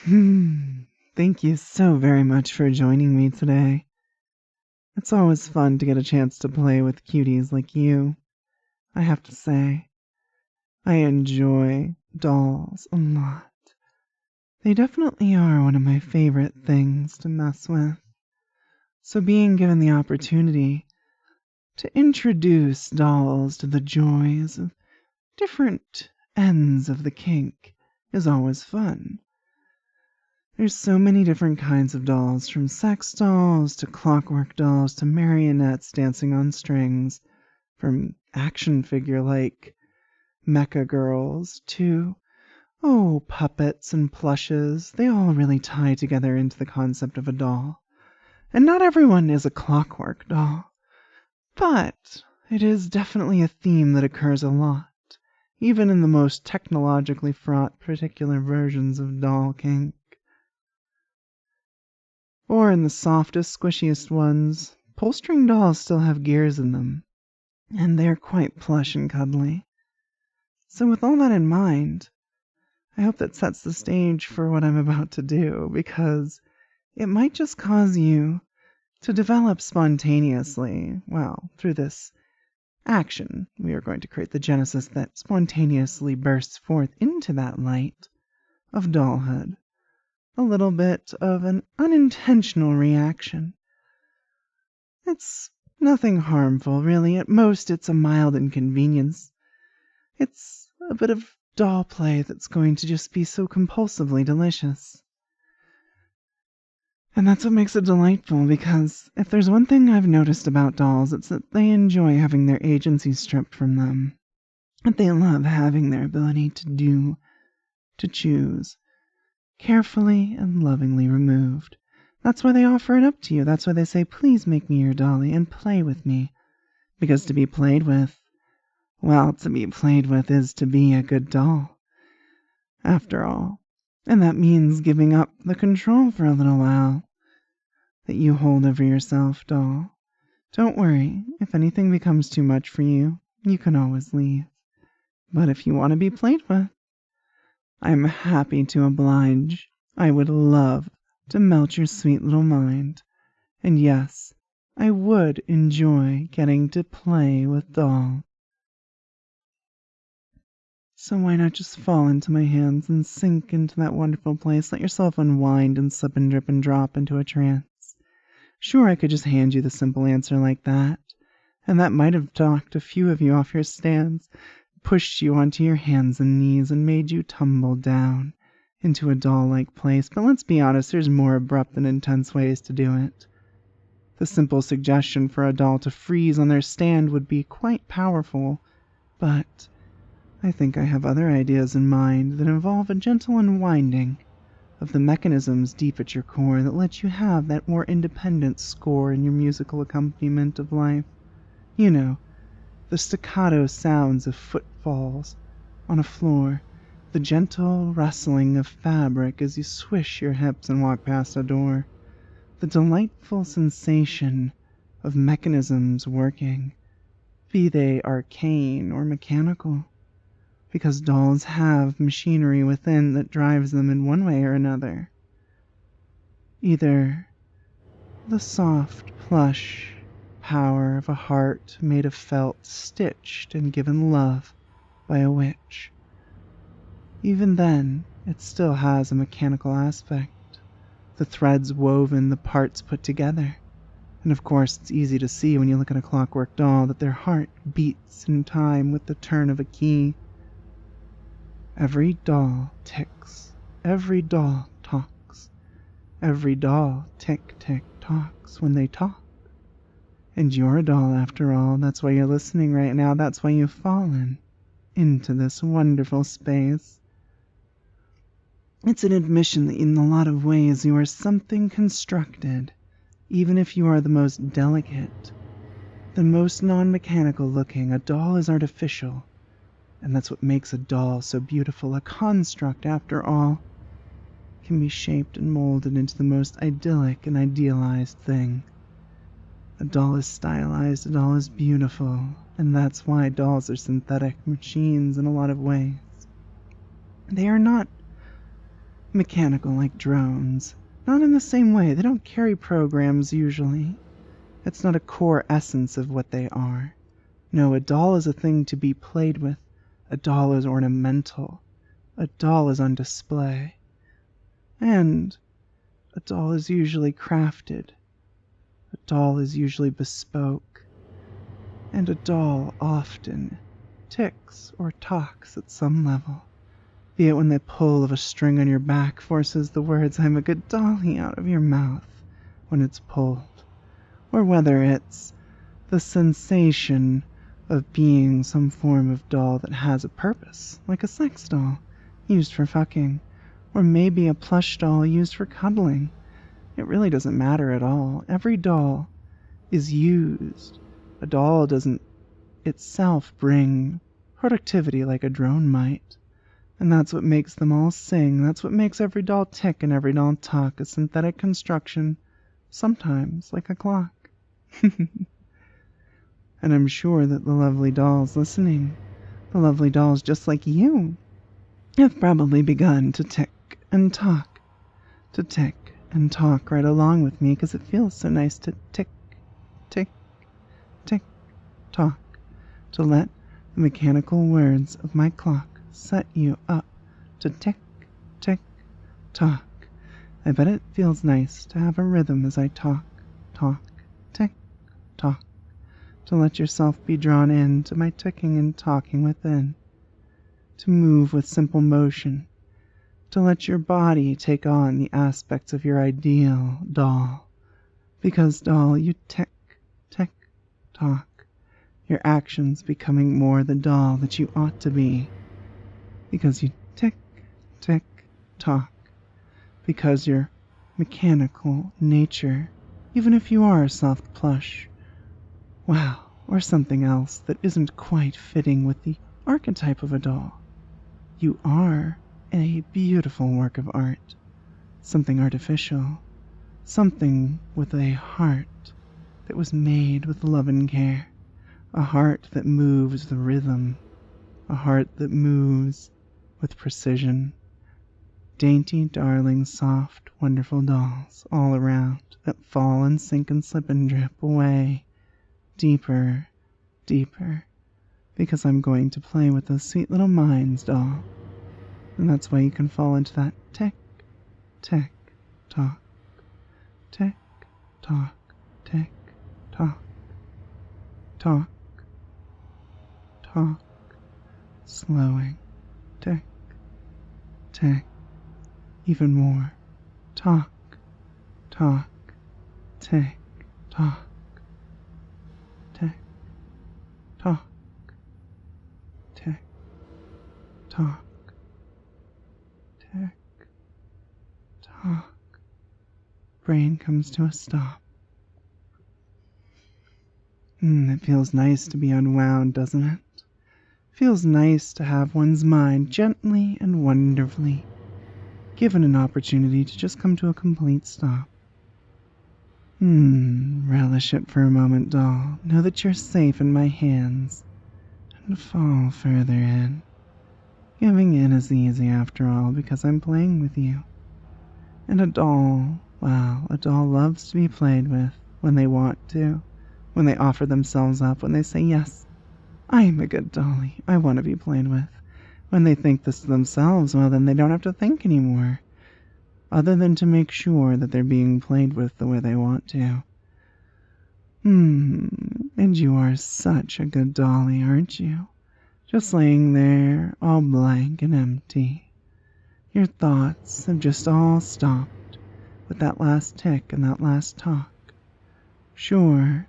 Thank you so very much for joining me today. It's always fun to get a chance to play with cuties like you. I have to say, I enjoy dolls a lot. They definitely are one of my favorite things to mess with. So being given the opportunity to introduce dolls to the joys of different ends of the kink is always fun. There's so many different kinds of dolls, from sex dolls to clockwork dolls to marionettes dancing on strings, from action figure like mecha girls to, puppets and plushes. They all really tie together into the concept of a doll. And not everyone is a clockwork doll, but it is definitely a theme that occurs a lot, even in the most technologically fraught particular versions of doll kink. Or in the softest, squishiest ones, pull-string dolls still have gears in them, and they're quite plush and cuddly. So with all that in mind, I hope that sets the stage for what I'm about to do, because it might just cause you to develop spontaneously, through this action. We are going to create the genesis that spontaneously bursts forth into that light of dollhood. A little bit of an unintentional reaction. It's nothing harmful, really. At most, it's a mild inconvenience. It's a bit of doll play that's going to just be so compulsively delicious. And that's what makes it delightful, because if there's one thing I've noticed about dolls, it's that they enjoy having their agency stripped from them. That they love having their ability to choose, carefully and lovingly removed. That's why they offer it up to you. That's why they say, please make me your dolly and play with me. Because to be played with is to be a good doll, after all. And that means giving up the control for a little while that you hold over yourself, doll. Don't worry, if anything becomes too much for you, you can always leave. But if you want to be played with, I'm happy to oblige. I would love to melt your sweet little mind. And yes, I would enjoy getting to play with doll. So why not just fall into my hands and sink into that wonderful place? Let yourself unwind and slip and drip and drop into a trance. Sure, I could just hand you the simple answer like that, and that might have knocked a few of you off your stands, pushed you onto your hands and knees, and made you tumble down into a doll-like place. But let's be honest, there's more abrupt and intense ways to do it. The simple suggestion for a doll to freeze on their stand would be quite powerful, but I think I have other ideas in mind that involve a gentle unwinding of the mechanisms deep at your core that let you have that more independent score in your musical accompaniment of life. You know, the staccato sounds of footfalls on a floor, the gentle rustling of fabric as you swish your hips and walk past a door, the delightful sensation of mechanisms working, be they arcane or mechanical, because dolls have machinery within that drives them in one way or another. Either the soft, plush power of a heart made of felt, stitched and given love by a witch. Even then, it still has a mechanical aspect. The threads woven, the parts put together. And of course, it's easy to see when you look at a clockwork doll that their heart beats in time with the turn of a key. Every doll ticks. Every doll talks. Every doll tick-tick-tocks when they talk. And you're a doll after all. That's why you're listening right now. That's why you've fallen into this wonderful space. It's an admission that in a lot of ways you are something constructed, even if you are the most delicate, the most non-mechanical looking. A doll is artificial. And that's what makes a doll so beautiful. A construct, after all, can be shaped and molded into the most idyllic and idealized thing. A doll is stylized, a doll is beautiful, and that's why dolls are synthetic machines in a lot of ways. They are not mechanical like drones. Not in the same way. They don't carry programs usually. It's not a core essence of what they are. No, a doll is a thing to be played with. A doll is ornamental. A doll is on display. And a doll is usually crafted. A doll is usually bespoke. And a doll often ticks or talks at some level. Be it when the pull of a string on your back forces the words "I'm a good dolly" out of your mouth when it's pulled, or whether it's the sensation of being some form of doll that has a purpose, like a sex doll used for fucking, or maybe a plush doll used for cuddling. It really doesn't matter at all. Every doll is used. A doll doesn't itself bring productivity like a drone might. And that's what makes them all sing. That's what makes every doll tick and every doll talk, a synthetic construction, sometimes like a clock. And I'm sure that the lovely dolls listening, the lovely dolls just like you, have probably begun to tick and talk, right along with me, because it feels so nice to tick, tick, tick, talk, to let the mechanical words of my clock set you up to tick, tick, talk. I bet it feels nice to have a rhythm as I talk, tick, talk, to let yourself be drawn into my ticking and talking within, to move with simple motion, to let your body take on the aspects of your ideal doll. Because, doll, you tick, tick, talk, your actions becoming more the doll that you ought to be. Because you tick, tick, talk. Because your mechanical nature, even if you are a soft plush, wow, or something else that isn't quite fitting with the archetype of a doll, you are a beautiful work of art, something artificial, something with a heart that was made with love and care, a heart that moves the rhythm, a heart that moves with precision. Dainty, darling, soft, wonderful dolls all around that fall and sink and slip and drip away, deeper, deeper, because I'm going to play with those sweet little minds, doll. And that's why you can fall into that tick, tick, tock, tick, tock, tick, tock, talk, talk, slowing, tick, tick, even more, talk, talk, tick, tock, tick, tock, tick, tock, tick, tock. Brain comes to a stop. It feels nice to be unwound, doesn't it? Feels nice to have one's mind gently and wonderfully given an opportunity to just come to a complete stop. Relish it for a moment, doll. Know that you're safe in my hands. And fall further in. Giving in is easy after all, because I'm playing with you. And a doll, well, a doll loves to be played with when they want to, when they offer themselves up, when they say, yes, I am a good dolly, I want to be played with. When they think this to themselves, well, then they don't have to think anymore, other than to make sure that they're being played with the way they want to. And you are such a good dolly, aren't you? Just laying there, all blank and empty. Your thoughts have just all stopped with that last tick and that last talk. Sure,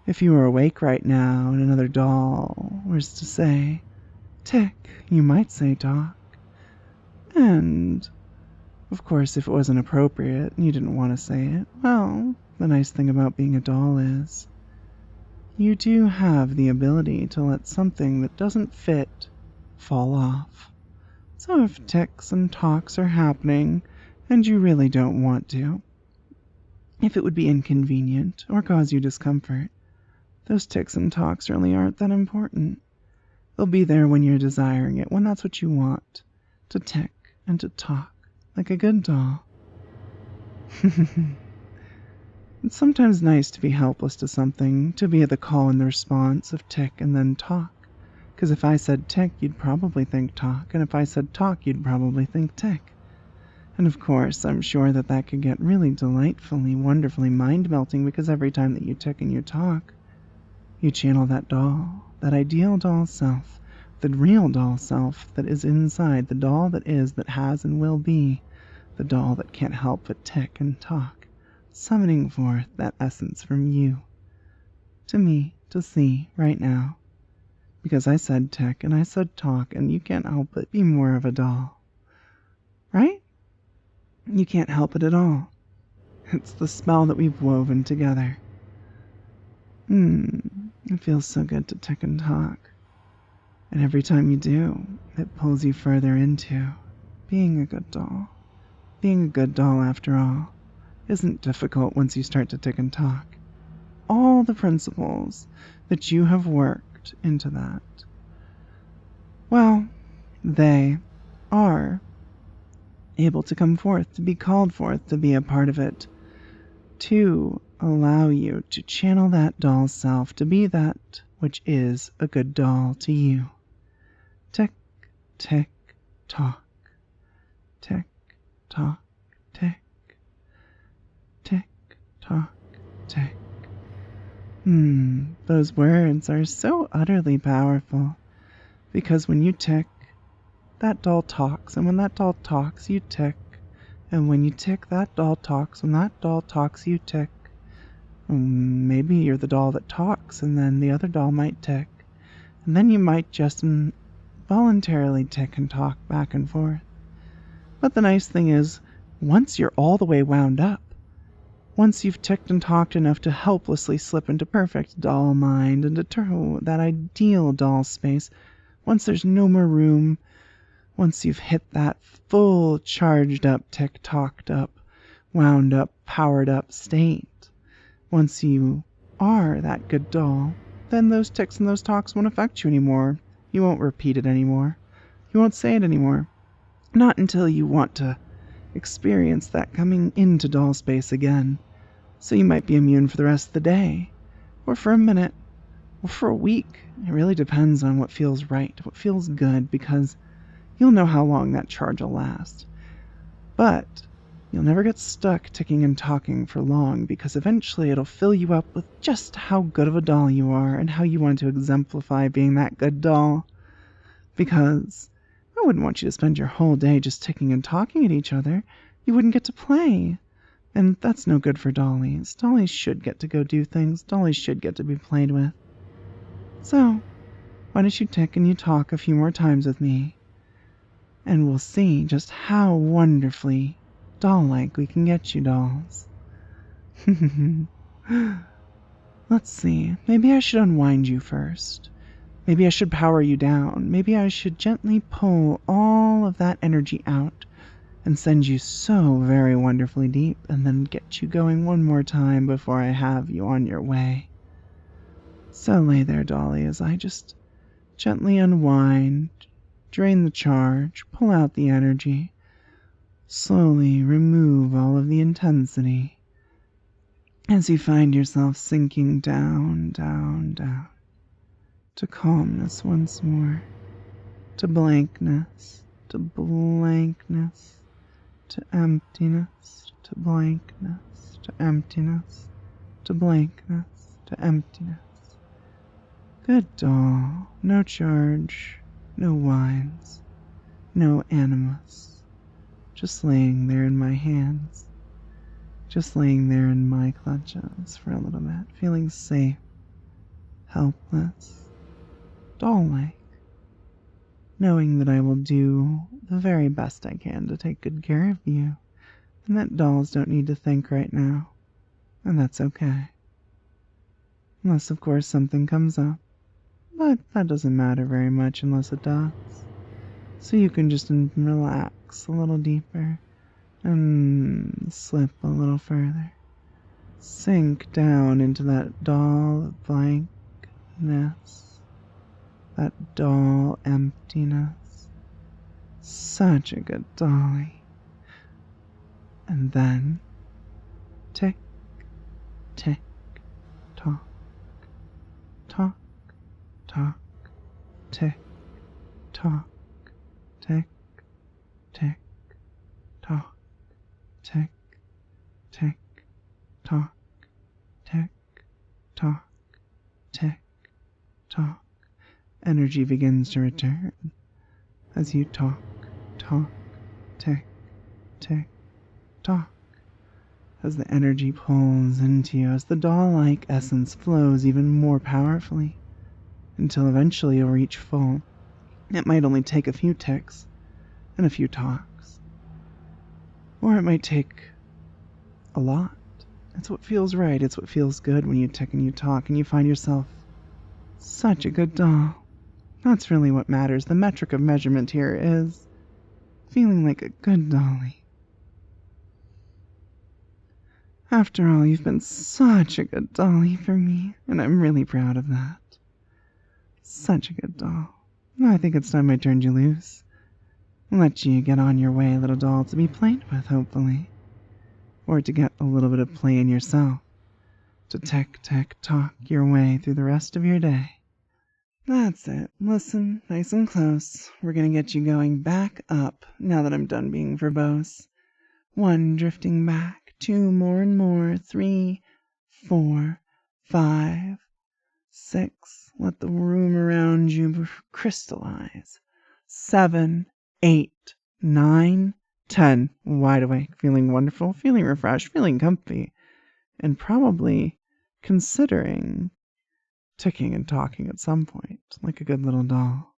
if you were awake right now and another doll was to say, tick, you might say talk. And, of course, if it wasn't appropriate and you didn't want to say it, well, the nice thing about being a doll is you do have the ability to let something that doesn't fit fall off. So if ticks and talks are happening and you really don't want to, if it would be inconvenient or cause you discomfort, those ticks and talks really aren't that important. They'll be there when you're desiring it, when that's what you want, to tick and to talk like a good doll. It's sometimes nice to be helpless to something, to be the call and the response of tick and then talk. Because if I said tick, you'd probably think talk, and if I said talk, you'd probably think tick. And of course, I'm sure that could get really delightfully, wonderfully mind-melting, because every time that you tick and you talk, you channel that doll, that ideal doll self, the real doll self that is inside, the doll that is, that has and will be, the doll that can't help but tick and talk, summoning forth that essence from you, to me, to see right now. Because I said tick and I said talk, and you can't help but be more of a doll. Right? You can't help it at all. It's the spell that we've woven together. It feels so good to tick and talk. And every time you do, it pulls you further into being a good doll. Being a good doll, after all, isn't difficult once you start to tick and talk. All the principles that you have worked into that, well, they are able to come forth, to be called forth, to be a part of it, to allow you to channel that doll self, to be that which is a good doll to you. Tick, tick, tock. Tick, tock, tick. Tick, tock, tick. Those words are so utterly powerful, because when you tick, that doll talks, and when that doll talks, you tick, and when you tick, that doll talks, when that doll talks, you tick. Maybe you're the doll that talks, and then the other doll might tick, and then you might just voluntarily tick and talk back and forth. But the nice thing is, once you're all the way wound up, once you've ticked and talked enough to helplessly slip into perfect doll mind and into that ideal doll space, once there's no more room, once you've hit that full charged up, tick-tocked up, wound up, powered up state, once you are that good doll, then those ticks and those talks won't affect you anymore. You won't repeat it anymore. You won't say it anymore. Not until you want to experience that coming into doll space again. So you might be immune for the rest of the day, or for a minute, or for a week. It really depends on what feels right, what feels good, because you'll know how long that charge will last. But you'll never get stuck ticking and talking for long, because eventually it'll fill you up with just how good of a doll you are and how you want to exemplify being that good doll. Because I wouldn't want you to spend your whole day just ticking and talking at each other. You wouldn't get to play. And that's no good for dollies. Dollies should get to go do things. Dollies should get to be played with. So, why don't you tick and you talk a few more times with me? And we'll see just how wonderfully doll-like we can get you, dolls. Let's see. Maybe I should unwind you first. Maybe I should power you down. Maybe I should gently pull all of that energy out and send you so very wonderfully deep, and then get you going one more time before I have you on your way. So lay there, dolly, as I just gently unwind, drain the charge, pull out the energy, slowly remove all of the intensity, as you find yourself sinking down, down, down, to calmness once more, to blankness, to blankness, to emptiness, to blankness, to emptiness, to blankness, to emptiness. Good doll, no charge, no whines, no animus, just laying there in my hands, just laying there in my clutches for a little bit, feeling safe, helpless, doll-like, knowing that I will do the very best I can to take good care of you, and that dolls don't need to think right now, and that's okay. Unless, of course, something comes up, but that doesn't matter very much unless it does. So you can just relax a little deeper, and slip a little further. Sink down into that doll blankness, that doll emptiness. Such a good dolly. And then tick, tick, tock, tock, tock, tick, tock, tick, tick, tock, tick, tick, tock, tick, tock, tick, tock. Energy begins to return as you talk, tick, tick, tock. As the energy pulls into you, as the doll-like essence flows even more powerfully, until eventually you'll reach full. It might only take a few ticks and a few talks, or it might take a lot. It's what feels right, it's what feels good when you tick and you talk and you find yourself such a good doll. That's really what matters. The metric of measurement here is feeling like a good dolly. After all, you've been such a good dolly for me, and I'm really proud of that. Such a good doll. I think it's time I turned you loose. Let you get on your way, little doll, to be played with, hopefully. Or to get a little bit of play in yourself. To tick-tock your way through the rest of your day. That's it. Listen, nice and close. We're gonna get you going back up now that I'm done being verbose. 1 drifting back, 2 more and more, 3, 4, 5, 6. Let the room around you crystallize. 7, 8, 9, 10. Wide awake, feeling wonderful, feeling refreshed, feeling comfy, and probably considering ticking and talking at some point, like a good little doll.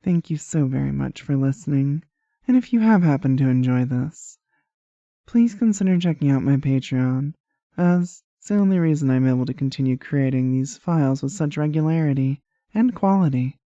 Thank you so very much for listening, and if you have happened to enjoy this, please consider checking out my Patreon, as it's the only reason I'm able to continue creating these files with such regularity and quality.